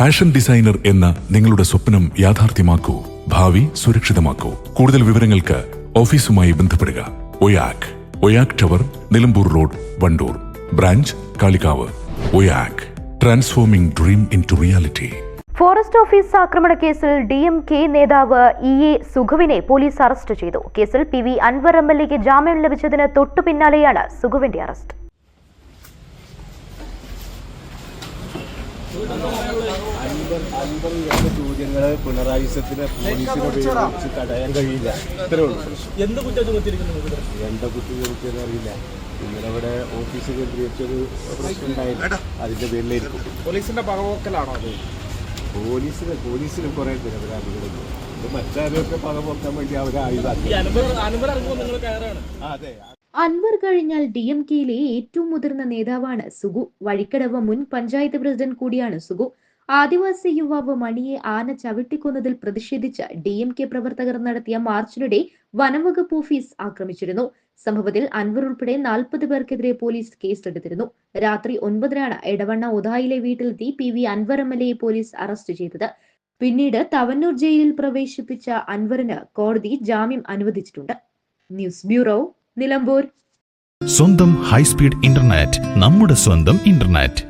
Fashion designer എന്ന നിങ്ങളുടെ സ്വപ്നം യാഥാർത്ഥ്യമാക്കൂ. ഭാവി സുരക്ഷിതമാക്കൂ. കൂടുതൽ വിവരങ്ങൾക്ക് ഓഫീസുമായി ബന്ധപ്പെടുക. Oyak tower, Nilambur road, Wandoor. Branch Kalikavu. Oyak, transforming dream into reality. Forest office ആക്രമണ കേസിൽ DMK നേതാവ് EA സുഖുവിനെ പോലീസ് അറസ്റ്റ് ചെയ്തു. കേസിൽ PV അൻവർ MLAക്ക് ജാമ്യം ലഭിച്ചതിന് തൊട്ടു പിന്നാലെയാണ് സുഖുവിന്റെ അറസ്റ്റ്. ചോദ്യങ്ങൾ പിണറായി വിജയനെ പോലീസിനെ ഉപയോഗിച്ച് തടയാൻ കഴിയില്ല. ഇത്രേ ഉള്ളൂ. എന്ത് കുറ്റം ചുമത്തിയിരിക്കുന്നു? എന്താ കുറ്റം ചുമത്തിയെന്ന് അറിയില്ല. ഇന്നലെ ഇവിടെ ഓഫീസ് കേന്ദ്രീകരിച്ചൊരു പ്രശ്നം ഉണ്ടായിരുന്നു. അതിന്റെ പേരിലായിരിക്കും. പോലീസിന്റെ പകപോക്കലാണോ അത്? പോലീസിന് കുറെ നിരപരാധികളുണ്ട്. മറ്റാരെയൊക്കെ പകപോക്കാൻ വേണ്ടി അവരെ ആയുധാക്കി. അതെ, അൻവർ കഴിഞ്ഞാൽ DMKയിലെ ഏറ്റവും മുതിർന്ന നേതാവാണ് സുഗു. വഴിക്കടവ് മുൻ പഞ്ചായത്ത് പ്രസിഡന്റ് കൂടിയാണ് സുഗു. ആദിവാസി യുവാവ് മണിയെ ആന ചവിട്ടിക്കൊന്നതിൽ പ്രതിഷേധിച്ച് DMK പ്രവർത്തകർ നടത്തിയ മാർച്ചിനിടെ വനംവകുപ്പ് ഓഫീസ് ആക്രമിച്ചിരുന്നു. സംഭവത്തിൽ അൻവർ ഉൾപ്പെടെ 40 പേർക്കെതിരെ പോലീസ് കേസെടുത്തിരുന്നു. രാത്രി 9-നാണ് എടവണ്ണ ഒതായിലെ വീട്ടിലെത്തി PV അൻവർ MLAയെ പോലീസ് അറസ്റ്റ് ചെയ്തത്. പിന്നീട് തവന്നൂർ ജയിലിൽ പ്രവേശിപ്പിച്ച അൻവറിന് കോടതി ജാമ്യം അനുവദിച്ചിട്ടുണ്ട്. News bureau, Nilambur. സ്വന്തം ഹൈസ്പീഡ് ഇന്റർനെറ്റ്, നമ്മുടെ സ്വന്തം ഇന്റർനെറ്റ്.